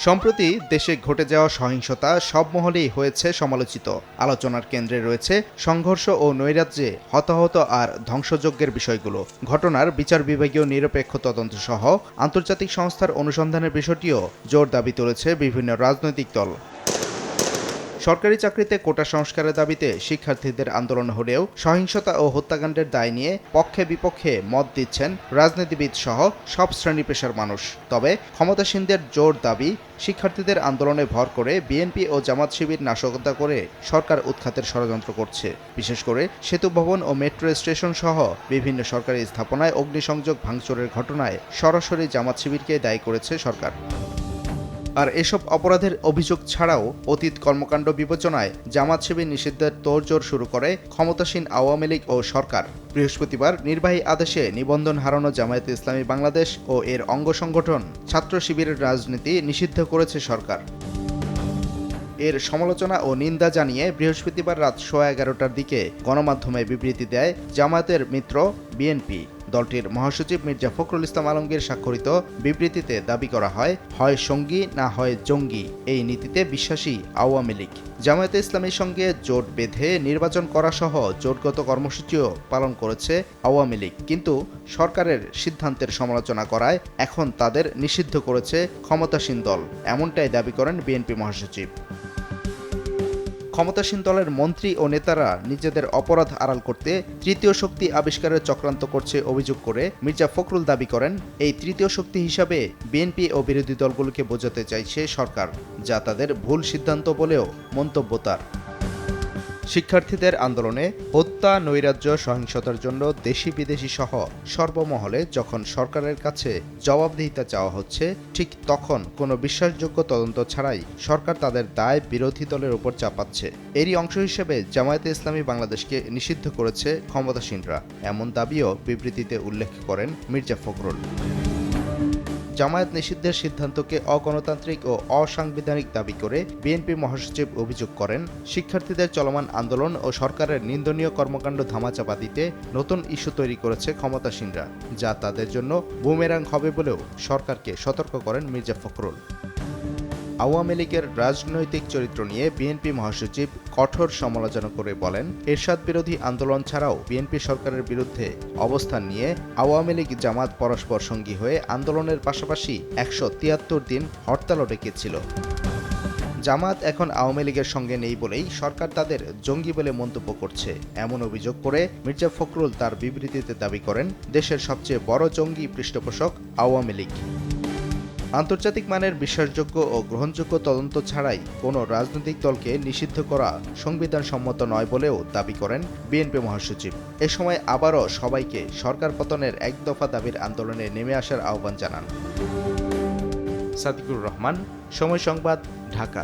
সম্প্রতি দেশে ঘটে যাওয়া সহিংসতা সব মহলেই হয়েছে সমালোচিত। আলোচনার কেন্দ্রে রয়েছে সংঘর্ষ ও নৈরাজ্যে হতাহত আর ধ্বংসযজ্ঞের বিষয়গুলো। ঘটনার বিচার বিভাগীয় নিরপেক্ষ তদন্ত সহ আন্তর্জাতিক সংস্থার অনুসন্ধানের বিষয়টিও জোর দাবি তুলেছে বিভিন্ন রাজনৈতিক দল। সরকারি চাকরিতে কোটা সংস্কারের দাবিতে শিক্ষার্থীদের আন্দোলন হলেও সহিংসতা ও হত্যাকাণ্ডের দায় নিয়ে পক্ষে বিপক্ষে মত দিচ্ছেন রাজনীতিবিদ সহ সব শ্রেণী পেশার মানুষ। তবে ক্ষমতাসীনদের জোর দাবি, শিক্ষার্থীদের আন্দোলনে ভর করে বিএনপি ও জামাত শিবির নাশকতা করে সরকার উৎখাতের ষড়যন্ত্র করছে। বিশেষ করে সেতু ভবন ও মেট্রো স্টেশন সহ বিভিন্ন সরকারি স্থাপনায় অগ্নিসংযোগ ভাঙচুরের ঘটনায় সরাসরি জামাত শিবিরকে দায়ী করেছে সরকার। আর এসব অপরাধের অভিযোগ ছাড়াও অতীত কর্মকাণ্ড বিবেচনায় জামাত শিবির নিষিদ্ধের তোড়জোড় শুরু করে ক্ষমতাসীন আওয়ামী লীগ ও সরকার। বৃহস্পতিবার নির্বাহী আদেশে নিবন্ধন হারানো জামায়াতে ইসলামী বাংলাদেশ ও এর অঙ্গ সংগঠন ছাত্র শিবিরের রাজনীতি নিষিদ্ধ করেছে সরকার। এর সমালোচনা ও নিন্দা জানিয়ে বৃহস্পতিবার রাত 11:15টার দিকে গণমাধ্যমে বিবৃতি দেয় জামায়াতের মিত্র বিএনপি। দলটির মহাসচিব মির্জা ফখরুল ইসলাম আলমগীর স্বাক্ষরিত বিবৃতিতে দাবি করা হয়, হয় সঙ্গী না হয় জঙ্গি এই নীতিতে বিশ্বাসী আওয়ামী লীগ। জামায়াতে ইসলামীর সঙ্গে জোট বেঁধে নির্বাচন করা সহ জোটগত কর্মসূচিও পালন করেছে আওয়ামী লীগ, কিন্তু সরকারের সিদ্ধান্তের সমালোচনা করায় এখন তাদের নিষিদ্ধ করেছে ক্ষমতাসীন দল, এমনটাই দাবি করেন বিএনপি মহাসচিব। ক্ষমতাসীন দলের মন্ত্রী ও নেতারা নিজেদের অপরাধ আড়াল করতে তৃতীয় শক্তি আবিষ্কারের চক্রান্ত করছে অভিযোগ করে মির্জা ফখরুল দাবি করেন, এই তৃতীয় শক্তি হিসাবে বিএনপি ও বিরোধী দলগুলোকে বোঝাতে চাইছে সরকার, যা তাদের ভুল সিদ্ধান্ত বলেও মন্তব্য তার। শিক্ষার্থীদের আন্দোলনে হত্যা, নৈরাজ্য, সহিংসতার জন্য দেশি বিদেশি সহ সর্বমহলে যখন সরকারের কাছে জবাবদিহিতা চাওয়া হচ্ছে, ঠিক তখন কোনো বিশ্বাসযোগ্য তদন্ত ছাড়াই সরকার তাদের দায় বিরোধী দলের উপর চাপাচ্ছে। এরই অংশ হিসেবে জামায়াতে ইসলামী বাংলাদেশকে নিষিদ্ধ করেছে ক্ষমতাসীনরা, এমন দাবিও বিবৃতিতে উল্লেখ করেন মির্জা ফখরুল। জামায়াত নিষিদ্ধের সিদ্ধান্তকে অগণতান্ত্রিক ও অসাংবিধানিক দাবি করে বিএনপি মহাসচিব অভিযোগ করেন, শিক্ষার্থীদের চলমান আন্দোলন ও সরকারের নিন্দনীয় কর্মকাণ্ড ধামাচাপা দিতে নতুন ইস্যু তৈরি করেছে ক্ষমতাসীনরা, যা তাদের জন্য বুমেরাং হবে বলেও সরকারকে সতর্ক করেন মির্জা ফখরুল। আওয়ামী লীগের রাজনৈতিক চরিত্র নিয়ে বিএনপি মহাসচিব কঠোর সমালোচনা করে বলেন, এরশাদ বিরোধী আন্দোলন ছাড়াও বিএনপি সরকারের বিরুদ্ধে অবস্থান নিয়ে আওয়ামী লীগ জামাত পরস্পর সঙ্গী হয়ে আন্দোলনের পাশাপাশি 173 দিন হরতালও ডেকেছিল। জামাত এখন আওয়ামী লীগের সঙ্গে নেই বলেই সরকার তাদের জঙ্গি বলে মন্তব্য করছে, এমন অভিযোগ করে মির্জা ফখরুল তার বিবৃতিতে দাবি করেন, দেশের সবচেয়ে বড় জঙ্গি পৃষ্ঠপোষক আওয়ামী লীগ। আন্তর্জাতিক মানের বিশ্বাসযোগ্য ও গ্রহণযোগ্য তদন্ত ছাড়াই কোনো রাজনৈতিক দলকে নিষিদ্ধ করা সংবিধানসম্মত নয় বলেও দাবি করেন বিএনপি মহাসচিব। এ সময় আবারও সবাইকে সরকার পতনের এক দফা দাবির আন্দোলনে নেমে আসার আহ্বান জানান। সাদিকুর রহমান, সময় সংবাদ, ঢাকা।